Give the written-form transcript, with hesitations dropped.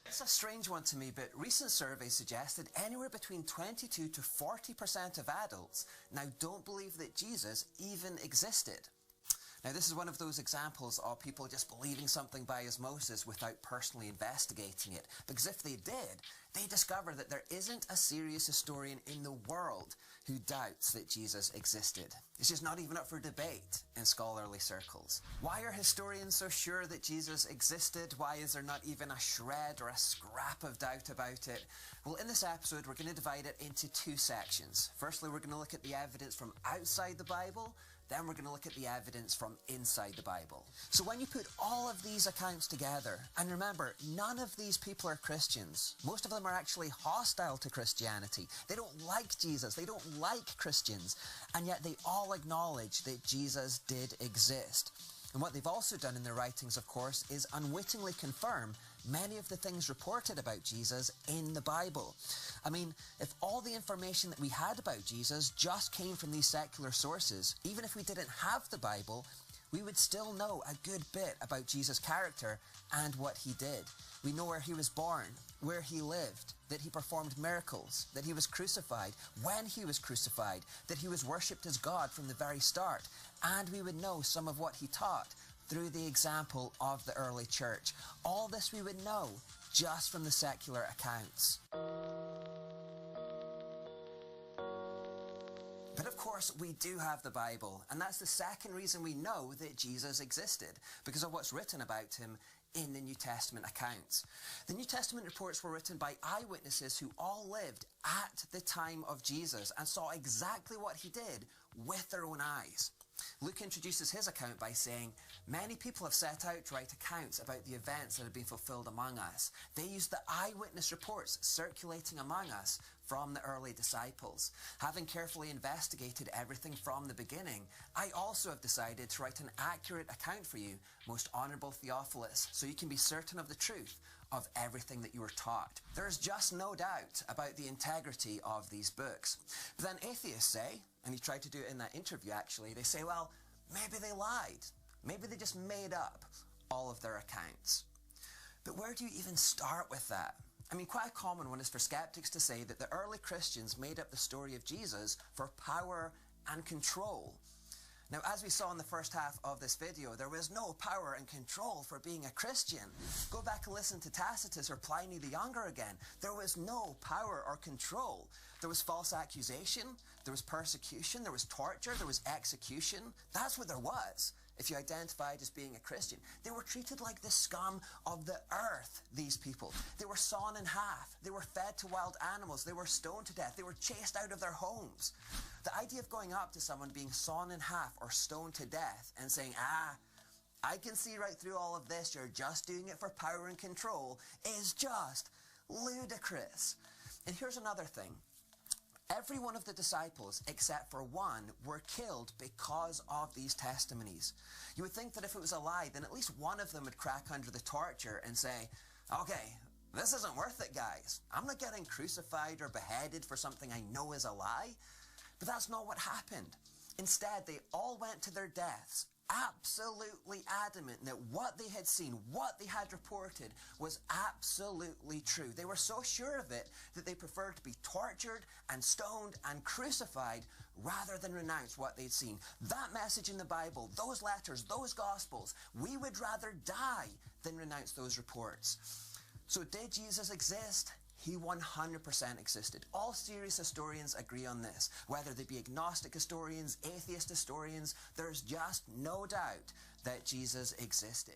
It's a strange one to me, but recent surveys suggested anywhere between 22 to 40% of adults now don't believe that Jesus even existed. Now, this is one of those examples of people just believing something by osmosis without personally investigating it. Because if they did, they discover that there isn't a serious historian in the world who doubts that Jesus existed. It's just not even up for debate in scholarly circles. Why are historians so sure that Jesus existed? Why is there not even a shred or a scrap of doubt about it? Well, in this episode, we're going to divide it into two sections. Firstly, we're going to look at the evidence from outside the Bible. Then we're going to look at the evidence from inside the Bible. So when you put all of these accounts together, and remember, none of these people are Christians. Most of them are actually hostile to Christianity. They don't like Jesus. They don't like Christians. And yet they all acknowledge that Jesus did exist. And what they've also done in their writings, of course, is unwittingly confirm many of the things reported about Jesus in the Bible. I mean, if all the information that we had about Jesus just came from these secular sources, even if we didn't have the Bible, we would still know a good bit about Jesus' character and what he did. We know where he was born, where he lived, that he performed miracles, that he was crucified, when he was crucified, that he was worshipped as God from the very start, and we would know some of what he taught through the example of the early church. All this we would know just from the secular accounts. But of course, we do have the Bible, and that's the second reason we know that Jesus existed, because of what's written about him in the New Testament accounts. The New Testament reports were written by eyewitnesses who all lived at the time of Jesus and saw exactly what he did with their own eyes. Luke introduces his account by saying, "Many people have set out to write accounts about the events that have been fulfilled among us. They used the eyewitness reports circulating among us from the early disciples. Having carefully investigated everything from the beginning, I also have decided to write an accurate account for you, most honourable Theophilus, so you can be certain of the truth of everything that you were taught." There is just no doubt about the integrity of these books. But then atheists say, and he tried to do it in that interview actually, they say, well, maybe they lied. Maybe they just made up all of their accounts. But where do you even start with that? I mean, quite a common one is for skeptics to say that the early Christians made up the story of Jesus for power and control. Now, as we saw in the first half of this video, there was no power and control for being a Christian. Go back and listen to Tacitus or Pliny the Younger again. There was no power or control. There was false accusation, there was persecution, there was torture, there was execution. That's what there was if you identified as being a Christian. They were treated like the scum of the earth, these people. They were sawn in half. They were fed to wild animals. They were stoned to death. They were chased out of their homes. The idea of going up to someone being sawn in half or stoned to death and saying, I can see right through all of this, you're just doing it for power and control, is just ludicrous. And here's another thing. Every one of the disciples, except for one, were killed because of these testimonies. You would think that if it was a lie, then at least one of them would crack under the torture and say, okay, this isn't worth it, guys. I'm not getting crucified or beheaded for something I know is a lie. But that's not what happened. Instead, they all went to their deaths absolutely adamant that what they had seen, what they had reported, was absolutely true. They were so sure of it that they preferred to be tortured and stoned and crucified rather than renounce what they'd seen. That message in the Bible, those letters, those Gospels, we would rather die than renounce those reports. So did Jesus exist? He 100% existed. All serious historians agree on this. Whether they be agnostic historians, atheist historians, there's just no doubt that Jesus existed.